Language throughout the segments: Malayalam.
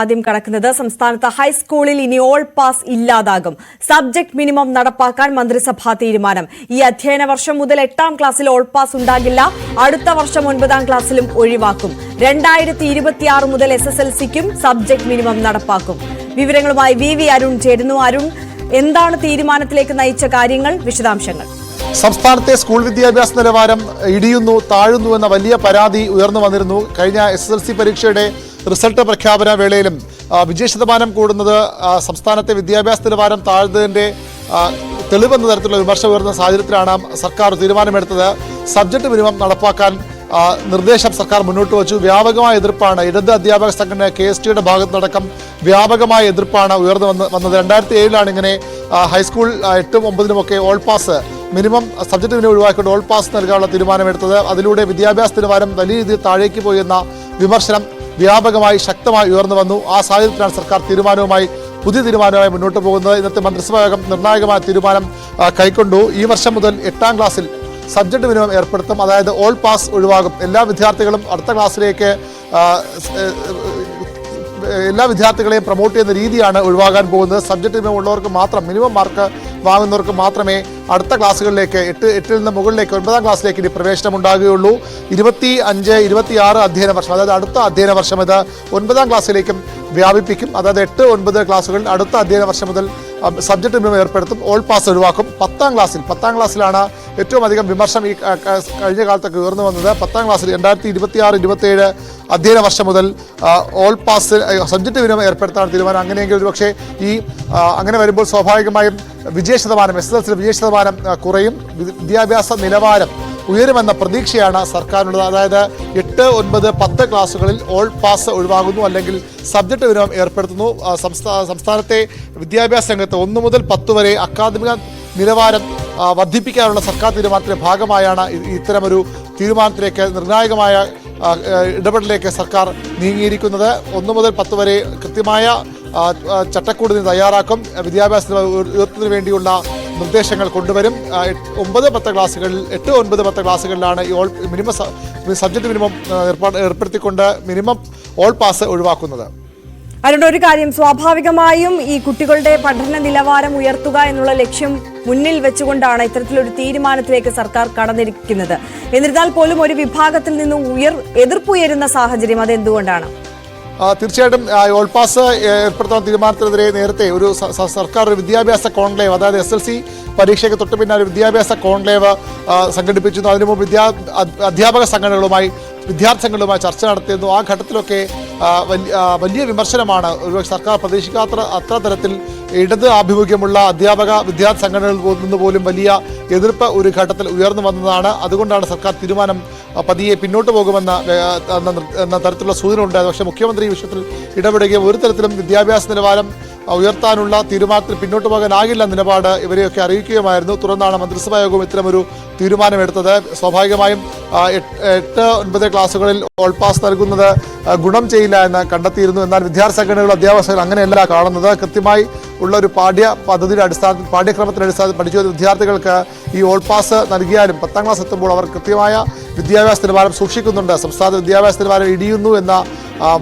ആദ്യം കടക്കുന്നത് സംസ്ഥാനത്ത് ഹൈസ്കൂളിൽ ഇനി ഓൾ പാസ് ഇല്ലാതാകും. സബ്ജക്ട് മിനിമം നടപ്പാക്കാൻ മന്ത്രിസഭാ തീരുമാനം. ഈ അധ്യയന വർഷം മുതൽ 8ാം ക്ലാസ്സിൽ ഓൾ പാസ് ഉണ്ടാകില്ല. അടുത്ത വർഷം 9ാം ക്ലാസ്സിലും ഒഴിവാക്കും. 2026 മുതൽ SSLCക്കും സബ്ജക്ട് മിനിമം നടപ്പാക്കും. വിവരങ്ങളുമായി വി അരുൺ ചേരുന്നു. അരുൺ, എന്താണ് തീരുമാനത്തിലേക്ക് നയിച്ച കാര്യങ്ങൾ, വിശദാംശങ്ങൾ? സംസ്ഥാനത്തെ സ്കൂൾ വിദ്യാഭ്യാസ നിലവാരം ഇടിയുന്നു, താഴുന്നു എന്ന വലിയ പരാതി ഉയർന്നു വന്നിരുന്നു. കഴിഞ്ഞ SSLC പരീക്ഷയുടെ റിസൾട്ട് പ്രഖ്യാപന വേളയിലും വിജയശതമാനം കൂടുന്നത് സംസ്ഥാനത്തെ വിദ്യാഭ്യാസ നിലവാരം താഴ്ന്നതിൻ്റെ തെളിവെന്ന തരത്തിലുള്ള വിമർശനം ഉയർന്ന സാഹചര്യത്തിലാണ് സർക്കാർ തീരുമാനമെടുത്തത്. സബ്ജക്ട് മിനിമം നടപ്പാക്കാൻ നിർദ്ദേശം സർക്കാർ മുന്നോട്ട് വച്ചു. വ്യാപകമായ എതിർപ്പാണ് ഇടത് അധ്യാപക സംഘടന KSTയുടെ ഭാഗത്തുനിന്നടക്കം വ്യാപകമായ എതിർപ്പാണ് ഉയർന്നു വന്നത്. 2007 ഇങ്ങനെ ഹൈസ്കൂൾ 8ഉം 9നുമൊക്കെ all pass minimum subject minimum ഒഴിവാക്കിക്കൊണ്ട് ഓൾ പാസ് നൽകാനുള്ള തീരുമാനമെടുത്തത്. അതിലൂടെ വിദ്യാഭ്യാസ നിലവാരം വലിയ രീതിയിൽ താഴേക്ക് പോയി എന്ന വിമർശനം വ്യാപകമായി ശക്തമായി ഉയർന്നു വന്നു. ആ സാഹചര്യത്തിലാണ് സർക്കാർ പുതിയ തീരുമാനവുമായി മുന്നോട്ട് പോകുന്നത്. ഇന്നത്തെ മന്ത്രിസഭാ യോഗം നിർണായകമായ തീരുമാനം കൈക്കൊണ്ടു. ഈ വർഷം മുതൽ 8ാം ക്ലാസ്സിൽ സബ്ജക്ട് മിനിമം ഏർപ്പെടുത്തും. അതായത് ഓൾ പാസ് ഒഴിവാകും. എല്ലാ വിദ്യാർത്ഥികളെയും പ്രൊമോട്ട് ചെയ്യുന്ന രീതിയാണ് ഒഴിവാകാൻ പോകുന്നത്. സബ്ജക്ട് മിനിമം ഉള്ളവർക്ക് മാത്രം, മിനിമം മാർക്ക് വാങ്ങുന്നവർക്ക് മാത്രമേ അടുത്ത ക്ലാസ്സുകളിലേക്ക് 8ൽ നിന്ന് മുകളിലേക്ക് 9ാം ക്ലാസ്സിലേക്ക് ഇനി പ്രവേശനം ഉണ്ടാകുകയുള്ളൂ. 25-26 അധ്യയന വർഷം, അതായത് അടുത്ത അധ്യയന വർഷം ഇത് 9ാം ക്ലാസ്സിലേക്കും വ്യാപിപ്പിക്കും. അതായത് 8-9 ക്ലാസ്സുകളിൽ അടുത്ത അധ്യയന വർഷം മുതൽ സബ്ജക്ട് മിനിമം ഏർപ്പെടുത്തും. ഓൾ പാസ് ഒഴിവാക്കും. 10ാം ക്ലാസ്സിലാണ് ഏറ്റവും അധികം വിമർശനം ഈ കഴിഞ്ഞ കാലത്തൊക്കെ ഉയർന്നു വന്നത്. 10ാം ക്ലാസ്സിൽ 2026-27 അധ്യയന വർഷം മുതൽ ഓൾ പാസ് സബ്ജക്ട് മിനിമം ഏർപ്പെടുത്താൻ തീരുമാനം. അങ്ങനെയെങ്കിൽ ഒരുപക്ഷെ അങ്ങനെ വരുമ്പോൾ സ്വാഭാവികമായും SSLC വിജയശതമാനം കുറയും, വിദ്യാഭ്യാസ നിലവാരം ഉയരുമെന്ന പ്രതീക്ഷയാണ് സർക്കാരിനുള്ളത്. അതായത് 8, 9, 10 ക്ലാസ്സുകളിൽ ഓൾ പാസ് ഒഴിവാകുന്നു, അല്ലെങ്കിൽ സബ്ജക്ട് മിനിമം ഏർപ്പെടുത്തുന്നു. സംസ്ഥാനത്തെ വിദ്യാഭ്യാസ രംഗത്ത് 1 മുതൽ 10 വരെ അക്കാദമിക നിലവാരം വർദ്ധിപ്പിക്കാനുള്ള സർക്കാർ തീരുമാനത്തിന്റെ ഭാഗമായാണ് ഇത്തരമൊരു തീരുമാനത്തിലേക്ക്, നിർണായകമായ ഇടപെടലിലേക്ക് സർക്കാർ നീങ്ങിയിരിക്കുന്നത്. 1 മുതൽ 10 വരെ കൃത്യമായ ചട്ടക്കൂടിന് തയ്യാറാക്കും. വിദ്യാഭ്യാസ ഉയർത്തുന്നതിന് വേണ്ടിയുള്ള നിർദ്ദേശങ്ങൾ കൊണ്ടുവരും. 9, 10 ക്ലാസ്സുകളിൽ 8, 9, 10 ക്ലാസ്സുകളിലാണ് ഈ മിനിമം സബ്ജക്ട് മിനിമം ഏർപ്പെടുത്തിക്കൊണ്ട് മിനിമം ഓൾ പാസ് ഒഴിവാക്കുന്നത്. അതുകൊണ്ട് ഒരു കാര്യം, സ്വാഭാവികമായും ഈ കുട്ടികളുടെ പഠന നിലവാരം ഉയർത്തുക എന്നുള്ള ലക്ഷ്യം മുന്നിൽ വെച്ചുകൊണ്ടാണ് ഇത്തരത്തിലൊരു തീരുമാനത്തിലേക്ക് സർക്കാർ കടന്നിരിക്കുന്നത്. എന്നിരുന്നാൽ പോലും ഒരു വിഭാഗത്തിൽ നിന്ന് എതിർപ്പുയരുന്ന സാഹചര്യം അതെന്തുകൊണ്ടാണ്? തീർച്ചയായിട്ടും ഓൾ പാസ് ഏർപ്പെടുത്താൻ തീരുമാനത്തിനെതിരെ നേരത്തെ ഒരു സർക്കാർ ഒരു വിദ്യാഭ്യാസ കോൺക്ലേവ്, അതായത് SSLC പരീക്ഷയ്ക്ക് തൊട്ട് പിന്നെ ഒരു വിദ്യാഭ്യാസ കോൺക്ലേവ് സംഘടിപ്പിച്ചിരുന്നു. അതിനു മുമ്പ് അധ്യാപക സംഘടനകളുമായി വിദ്യാർത്ഥി സംഘടനകളുമായി ചർച്ച നടത്തിയിരുന്നു. ആ ഘട്ടത്തിലൊക്കെ വലിയ വിമർശനമാണ് ഒരുപക്ഷെ സർക്കാർ പ്രതീക്ഷിക്കാത്ത അത്ര തരത്തിൽ ഇടത് ആഭിമുഖ്യമുള്ള വിദ്യാർത്ഥി സംഘടനകളിൽ നിന്ന് പോലും വലിയ എതിർപ്പ് ഒരു ഘട്ടത്തിൽ ഉയർന്നു വന്നതാണ്. അതുകൊണ്ടാണ് സർക്കാർ തീരുമാനം പതിയെ പിന്നോട്ട് പോകുമെന്ന തരത്തിലുള്ള സൂചന ഉണ്ടായത്. പക്ഷേ മുഖ്യമന്ത്രി ഈ വിഷയത്തിൽ ഇടപെടുകയും ഒരു തരത്തിലും വിദ്യാഭ്യാസ നിലവാരം ഉയർത്താനുള്ള തീരുമാനത്തിൽ പിന്നോട്ട് പോകാനാകില്ല നിലപാട് ഇവരെയൊക്കെ അറിയിക്കുകയുമായിരുന്നു. തുടർന്നാണ് മന്ത്രിസഭാ യോഗവും ഇത്തരമൊരു തീരുമാനമെടുത്തത്. സ്വാഭാവികമായും 8, 9 ക്ലാസ്സുകളിൽ ഓൾ പാസ് നൽകുന്നത് ഗുണം ചെയ്യില്ല എന്ന് കണ്ടെത്തിയിരുന്നു. എന്നാൽ വിദ്യാർത്ഥി സംഘടനകൾ, അധ്യാപകർ അങ്ങനെയല്ല കാണുന്നത്. കൃത്യമായി ഉള്ള ഒരു പാഠ്യപദ്ധതിയുടെ അടിസ്ഥാനത്തിൽ, പാഠ്യക്രമത്തിന്റെ അടിസ്ഥാനത്തിൽ പഠിച്ചു വരുന്ന വിദ്യാർത്ഥികൾക്ക് ഈ ഓൾ പാസ് നൽകിയാലും 10ാം ക്ലാസ് എത്തുമ്പോൾ അവർ കൃത്യമായ വിദ്യാഭ്യാസ നിലവാരം സൂക്ഷിക്കുന്നുണ്ട്. സംസ്ഥാന വിദ്യാഭ്യാസ നിലവാരം ഇടിയുന്നു എന്ന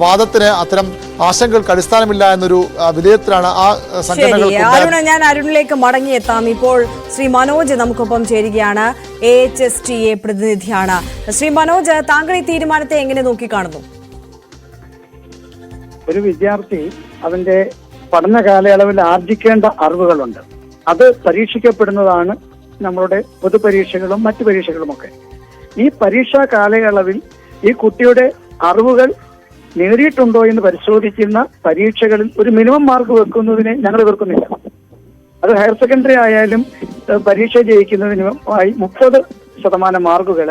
വാദത്തിന് അത്തരം ആശങ്കകൾക്ക് അടിസ്ഥാനമില്ല എന്നൊരു വിലയിരുത്തലാണ് ആ സംഘടനകൾ. ഞാൻ അരുണിലേക്ക് മടങ്ങിയെത്താം. ഇപ്പോൾ ശ്രീ മനോജ് നമുക്കൊപ്പം ചേരുകയാണ്, AHSTA പ്രതിനിധിയാണ്. ശ്രീ മനോജ്, താങ്കൾ ഈ തീരുമാനത്തെ എങ്ങനെ നോക്കിക്കാണുന്നു? ഒരു വിദ്യാർത്ഥി അവന്റെ പഠന കാലയളവിൽ ആർജിക്കേണ്ട അറിവുകളുണ്ട്. അത് പരീക്ഷിക്കപ്പെടുന്നതാണ് നമ്മളുടെ പൊതുപരീക്ഷകളും മറ്റു പരീക്ഷകളുമൊക്കെ. ഈ പരീക്ഷാ കാലയളവിൽ ഈ കുട്ടിയുടെ അറിവുകൾ നേടിയിട്ടുണ്ടോ എന്ന് പരിശോധിക്കുന്ന പരീക്ഷകളിൽ ഒരു മിനിമം മാർക്ക് വെക്കുന്നതിനെ ഞങ്ങൾ എതിർക്കുന്നില്ല. അത് ഹയർ സെക്കൻഡറി ആയാലും പരീക്ഷ ജയിക്കുന്നതിനുമായി 30% മാർക്കുകൾ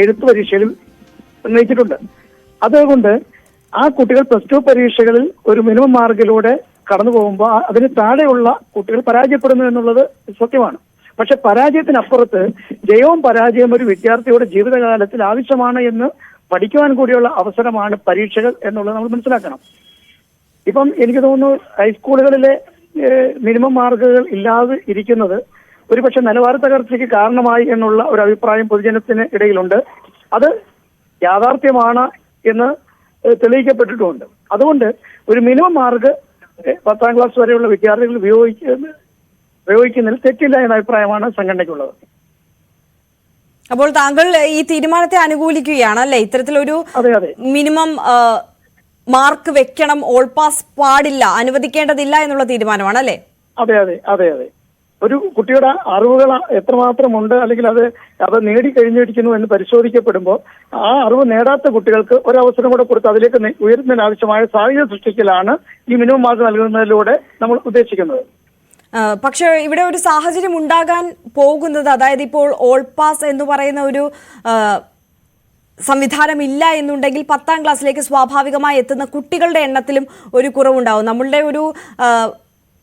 എഴുത്ത് പരീക്ഷയിൽ ഉന്നയിച്ചിട്ടുണ്ട്. അതുകൊണ്ട് ആ കുട്ടികൾ +2 പരീക്ഷകളിൽ ഒരു മിനിമം മാർക്കിലൂടെ കടന്നു പോകുമ്പോൾ അതിന് താഴെയുള്ള കുട്ടികൾ പരാജയപ്പെടുന്നു എന്നുള്ളത് സത്യമാണ്. പക്ഷെ പരാജയത്തിനപ്പുറത്ത് ജയവും പരാജയവും ഒരു വിദ്യാർത്ഥിയുടെ ജീവിതകാലത്തിൽ ആവശ്യമാണ് എന്ന് പഠിക്കുവാൻ കൂടിയുള്ള അവസരമാണ് പരീക്ഷകൾ എന്നുള്ളത് നമ്മൾ മനസ്സിലാക്കണം. ഇപ്പം എനിക്ക് തോന്നുന്നു ഹൈസ്കൂളുകളിലെ മിനിമം മാർക്കുകൾ ഇല്ലാതെ ഇരിക്കുന്നത് ഒരുപക്ഷെ നിലവാര തകർച്ചയ്ക്ക് കാരണമായി എന്നുള്ള ഒരു അഭിപ്രായം പൊതുജനത്തിന് ഇടയിലുണ്ട്. അത് യാഥാർത്ഥ്യമാണ് എന്ന് തെളിയിക്കപ്പെട്ടിട്ടുമുണ്ട്. അതുകൊണ്ട് ഒരു മിനിമം മാർക്ക് 10ാം ക്ലാസ് വരെയുള്ള വിദ്യാർത്ഥികൾ ഉപയോഗിക്കുന്നതിൽ തെറ്റില്ല എന്ന അഭിപ്രായമാണ് സംഘടനയ്ക്കുള്ളത്. അപ്പോൾ താങ്കൾ ഈ തീരുമാനത്തെ അനുകൂലിക്കുകയാണ് അല്ലെ? ഇത്തരത്തിലൊരു മിനിമം മാർക്ക് വെക്കണം, ഓൾ പാസ് പാടില്ല, അനുവദിക്കേണ്ടതില്ല എന്നുള്ള തീരുമാനമാണ് അല്ലെ? അതെ അതെ അതെ അതെ. ഒരു കുട്ടിയുടെ അറിവുകൾ എത്രമാത്രം ഉണ്ട്, അല്ലെങ്കിൽ അത് നേടിക്കഴിഞ്ഞിരിക്കുന്നു എന്ന് പരിശോധിക്കപ്പെടുമ്പോൾ ആ അറിവ് നേടാത്ത കുട്ടികൾക്ക് ഒരവസരം കൂടെ കൊടുത്ത് അതിലേക്ക് ഉയരുന്നതിന് ആവശ്യമായ സാഹചര്യം സൃഷ്ടിക്കലാണ് ഈ മിനിമം മാർക്ക് നൽകുന്നതിലൂടെ നമ്മൾ ഉദ്ദേശിക്കുന്നത്. പക്ഷെ ഇവിടെ ഒരു സാഹചര്യം ഉണ്ടാകാൻ പോകുന്നത്, അതായത് ഇപ്പോൾ ഓൾ പാസ് എന്ന് പറയുന്ന ഒരു സംവിധാനം ഇല്ല എന്നുണ്ടെങ്കിൽ 10ാം ക്ലാസ്സിലേക്ക് സ്വാഭാവികമായി എത്തുന്ന കുട്ടികളുടെ എണ്ണത്തിലും ഒരു കുറവുണ്ടാവും. നമ്മളുടെ ഒരു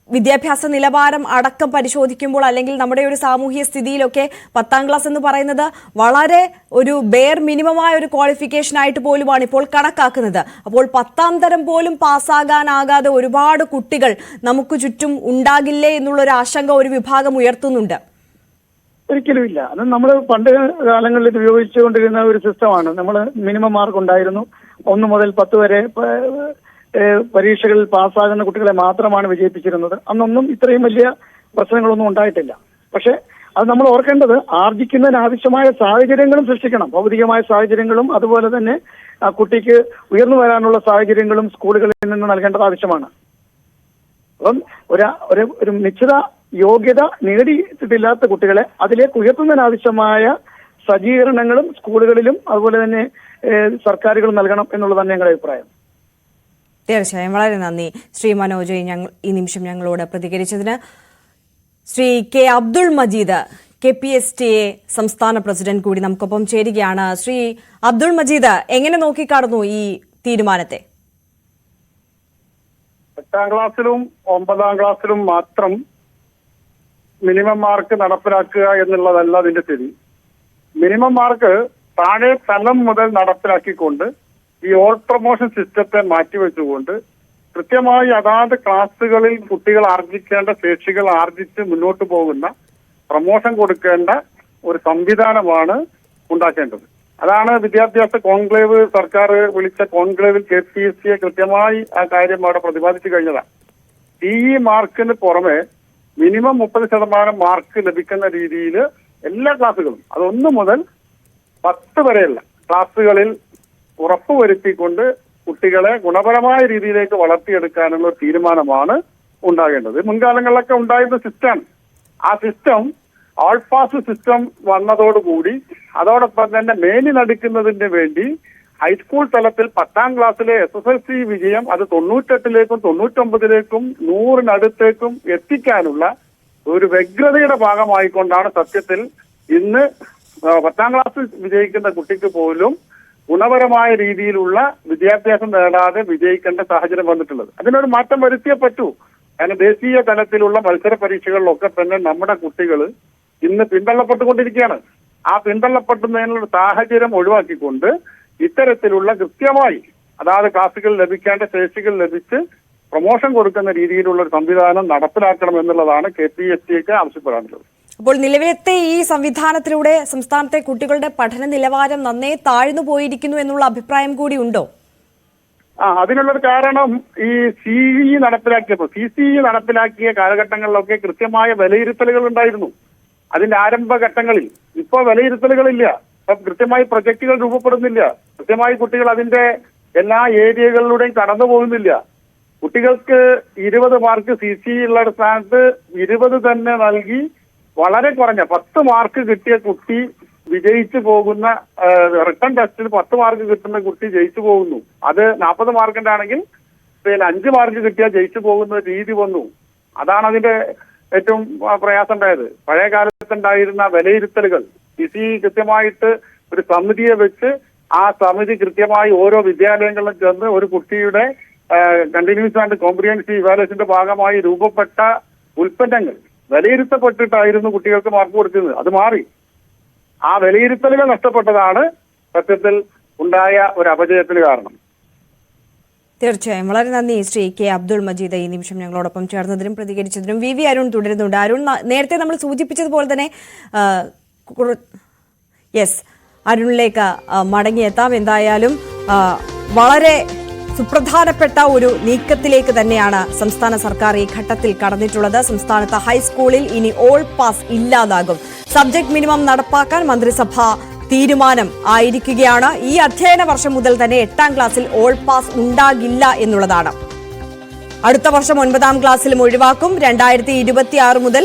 വിദ്യാഭ്യാസ നിലവാരം അടക്കം പരിശോധിക്കുമ്പോൾ, അല്ലെങ്കിൽ നമ്മുടെ ഒരു സാമൂഹ്യ സ്ഥിതിയിലൊക്കെ 10ാം ക്ലാസ് എന്ന് പറയുന്നത് വളരെ ഒരു ബെയർ മിനിമമായ ഒരു ക്വാളിഫിക്കേഷൻ ആയിട്ട് പോലുമാണ് ഇപ്പോൾ കണക്കാക്കുന്നത്. അപ്പോൾ 10ാം തരം പോലും പാസ്സാകാനാകാതെ ഒരുപാട് കുട്ടികൾ നമുക്ക് ചുറ്റും ഉണ്ടാകില്ലേ എന്നുള്ളൊരു ആശങ്ക ഒരു വിഭാഗം ഉയർത്തുന്നുണ്ട്. ഒരിക്കലുമില്ല. അത് നമ്മൾ പണ്ട് കാലങ്ങളിൽ ഉപയോഗിച്ചുകൊണ്ടിരുന്ന ഒരു സിസ്റ്റമാണ്. നമ്മൾ മിനിമം മാർക്ക് ഉണ്ടായിരുന്നു. 1 മുതൽ 10 വരെ പരീക്ഷകളിൽ പാസ്സാകുന്ന കുട്ടികളെ മാത്രമാണ് വിജയിപ്പിച്ചിരുന്നത്. അന്നൊന്നും ഇത്രയും വലിയ പ്രശ്നങ്ങളൊന്നും ഉണ്ടായിട്ടില്ല. പക്ഷെ അത് നമ്മൾ ഓർക്കേണ്ടത്, ആർജിക്കുന്നതിന് ആവശ്യമായ സാഹചര്യങ്ങളും സൃഷ്ടിക്കണം. ഭൗതികമായ സാഹചര്യങ്ങളും അതുപോലെ തന്നെ കുട്ടിക്ക് ഉയർന്നു വരാനുള്ള സാഹചര്യങ്ങളും സ്കൂളുകളിൽ നിന്ന് നൽകേണ്ടത് ആവശ്യമാണ്. അപ്പം ഒരു നിശ്ചിത യോഗ്യത നേടിയിട്ടില്ലാത്ത കുട്ടികളെ അതിലേക്ക് ഉയർത്തുന്നതിനാവശ്യമായ സജ്ജീകരണങ്ങളും സ്കൂളുകളിലും അതുപോലെ തന്നെ സർക്കാരുകളും നൽകണം എന്നുള്ളതാണ് ഞങ്ങളുടെ അഭിപ്രായം. തീർച്ചയായും. വളരെ നന്ദി ശ്രീ മനോജ് ഈ നിമിഷം ഞങ്ങളോട് പ്രതികരിച്ചതിന്. ശ്രീ കെ അബ്ദുൾ മജീദ്, KPSTA സംസ്ഥാന പ്രസിഡന്റ് കൂടി നമുക്കൊപ്പം ചേരുകയാണ്. ശ്രീ അബ്ദുൾ മജീദ്, എങ്ങനെ നോക്കിക്കാണുന്നു ഈ തീരുമാനത്തെ? 8ാം ക്ലാസ്സിലും 9ാം ക്ലാസ്സിലും മാത്രം മിനിമം മാർക്ക് നടപ്പിലാക്കുക എന്നുള്ളതല്ല അതിന്റെ ശരി. മിനിമം മാർക്ക് താഴെ തലം മുതൽ നടപ്പിലാക്കിക്കൊണ്ട് ഈ ഓൾ പ്രൊമോഷൻ സിസ്റ്റത്തെ മാറ്റിവെച്ചുകൊണ്ട് കൃത്യമായി അതാത് ക്ലാസ്സുകളിൽ കുട്ടികൾ ആർജിക്കേണ്ട ശേഷികൾ ആർജിച്ച് മുന്നോട്ട് പോകുന്ന പ്രൊമോഷൻ കൊടുക്കേണ്ട ഒരു സംവിധാനമാണ് ഉണ്ടാക്കേണ്ടത്. അതാണ് വിദ്യാഭ്യാസ കോൺക്ലേവ്, സർക്കാർ വിളിച്ച കോൺക്ലേവിൽ KPSTA കൃത്യമായി ആ കാര്യം അവിടെ പ്രതിപാദിച്ചു കഴിഞ്ഞതാണ്. CE മാർക്കിന് പുറമെ മിനിമം 30% മാർക്ക് ലഭിക്കുന്ന രീതിയിൽ എല്ലാ ക്ലാസ്സുകളും, അത് 1 മുതൽ 10 വരെയുള്ള ക്ലാസ്സുകളിൽ ഉറപ്പുവരുത്തിക്കൊണ്ട് കുട്ടികളെ ഗുണപരമായ രീതിയിലേക്ക് വളർത്തിയെടുക്കാനുള്ള ഒരു തീരുമാനമാണ് ഉണ്ടാകേണ്ടത്. മുൻകാലങ്ങളിലൊക്കെ ഉണ്ടായിരുന്ന സിസ്റ്റം, ആ സിസ്റ്റം ഓൾ പാസ് സിസ്റ്റം വന്നതോടുകൂടി അതോടൊപ്പം തന്നെ മേലിനടുക്കുന്നതിന് വേണ്ടി ഹൈസ്കൂൾ തലത്തിൽ 10ാം ക്ലാസ്സിലെ SSLC വിജയം അത് 98ലേക്കും 99ലേക്കും 100-നടുത്തേക്കും എത്തിക്കാനുള്ള ഒരു വ്യഗ്രതയുടെ ഭാഗമായിക്കൊണ്ടാണ് സത്യത്തിൽ ഇന്ന് 10ാം ക്ലാസ് വിജയിക്കുന്ന കുട്ടിക്ക് പോലും ഗുണപരമായ രീതിയിലുള്ള വിദ്യാഭ്യാസം നേടാതെ വിജയിക്കേണ്ട സാഹചര്യം വന്നിട്ടുള്ളത്. അതിനൊരു മാറ്റം വരുത്തിയേ പറ്റൂ. കാരണം ദേശീയ തലത്തിലുള്ള മത്സര പരീക്ഷകളിലൊക്കെ തന്നെ നമ്മുടെ കുട്ടികൾ ഇന്ന് പിന്തള്ളപ്പെട്ടുകൊണ്ടിരിക്കുകയാണ്. ആ പിന്തള്ളപ്പെടുന്നതിനുള്ള സാഹചര്യം ഒഴിവാക്കിക്കൊണ്ട് ഇത്തരത്തിലുള്ള കൃത്യമായി അതാത് ക്ലാസുകൾ ലഭിക്കേണ്ട ശേഷികൾ ലഭിച്ച് പ്രൊമോഷൻ കൊടുക്കുന്ന രീതിയിലുള്ള ഒരു സംവിധാനം നടപ്പിലാക്കണം എന്നുള്ളതാണ് KPSTക്ക് ആവശ്യപ്പെടാനുള്ളത്. അപ്പോൾ നിലവിലത്തെ ഈ സംവിധാനത്തിലൂടെ സംസ്ഥാനത്തെ കുട്ടികളുടെ പഠന നിലവാരം നന്നേ താഴ്ന്നു പോയിരിക്കുന്നു എന്നുള്ള അഭിപ്രായം കൂടി ഉണ്ടോ? അതിനുള്ളൊരു കാരണം ഈ CE നടപ്പിലാക്കിയപ്പോൾ CCE നടപ്പിലാക്കിയ കാലഘട്ടങ്ങളിലൊക്കെ കൃത്യമായ വിലയിരുത്തലുകൾ ഉണ്ടായിരുന്നു. അതിന്റെ ആരംഭഘട്ടങ്ങളിൽ ഇപ്പോൾ വിലയിരുത്തലുകളില്ല. കൃത്യമായി പ്രൊജക്ടുകൾ രൂപപ്പെടുന്നില്ല. കൃത്യമായി കുട്ടികൾ അതിന്റെ എല്ലാ ഏരിയകളിലൂടെയും കടന്നു പോകുന്നില്ല. കുട്ടികൾക്ക് 20 മാർക്ക് CCE ഉള്ള സ്ഥാനത്ത് 20 തന്നെ നൽകി വളരെ കുറഞ്ഞ 10 മാർക്ക് കിട്ടിയ കുട്ടി വിജയിച്ചു പോകുന്ന, റിട്ടേൺ ടെസ്റ്റിൽ 10 മാർക്ക് കിട്ടുന്ന കുട്ടി ജയിച്ചു പോകുന്നു. അത് 40 മാർക്കിന്റെ ആണെങ്കിൽ 5 മാർക്ക് കിട്ടിയാൽ ജയിച്ചു പോകുന്ന രീതി വന്നു. അതാണ് അതിന്റെ ഏറ്റവും പ്രയാസം ഉണ്ടായത്. പഴയ കാലത്തുണ്ടായിരുന്ന വിലയിരുത്തലുകൾ CCE കൃത്യമായിട്ട് ഒരു സമിതിയെ വെച്ച് ആ സമിതി കൃത്യമായി ഓരോ വിദ്യാലയങ്ങളിലും ചെന്ന് ഒരു കുട്ടിയുടെ കണ്ടിന്യൂസ് ആൻഡ് കോംപ്രിഹെൻസീവ് ഇവാലുവേഷന്റെ ഭാഗമായി രൂപപ്പെട്ട ഉൽപ്പന്നങ്ങൾ വിലയിരുത്തപ്പെട്ടിട്ടായിരുന്നു കുട്ടികൾക്ക് മാർക്ക് കൊടുക്കുന്നത്. അത് മാറി. ആ വിലയിരുത്തലുകൾ നഷ്ടപ്പെട്ടതാണ് സത്യത്തിൽ ഉണ്ടായ ഒരു അപജയത്തിന് കാരണം. തീർച്ചയായും. വളരെ നന്ദി ശ്രീ കെ അബ്ദുൾ മജീദ് ഈ നിമിഷം ഞങ്ങളോടൊപ്പം ചേർന്നതിനും പ്രതികരിച്ചതിനും. VV അരുൺ തുടരുന്നുണ്ട്. അരുൺ, നേരത്തെ നമ്മൾ സൂചിപ്പിച്ചതുപോലെ തന്നെ അരുണിലേക്ക് മടങ്ങിയെത്താം. എന്തായാലും വളരെ സുപ്രധാനപ്പെട്ട ഒരു നീക്കത്തിലേക്ക് തന്നെയാണ് സംസ്ഥാന സർക്കാർ ഈ ഘട്ടത്തിൽ കടന്നിട്ടുള്ളത്. സംസ്ഥാനത്ത് ഹൈസ്കൂളിൽ ഇനി ഓൾ പാസ് ഇല്ലാതാകും. സബ്ജക്ട് മിനിമം നടപ്പാക്കാൻ മന്ത്രിസഭ തീരുമാനം ആയിരിക്കുകയാണ്. ഈ അധ്യയന വർഷം മുതൽ തന്നെ 8ാം ക്ലാസ്സിൽ ഓൾ പാസ് ഉണ്ടാകില്ല എന്നുള്ളതാണ്. അടുത്ത വർഷം 9ാം ക്ലാസ്സിലും ഒഴിവാക്കും. 2026 മുതൽ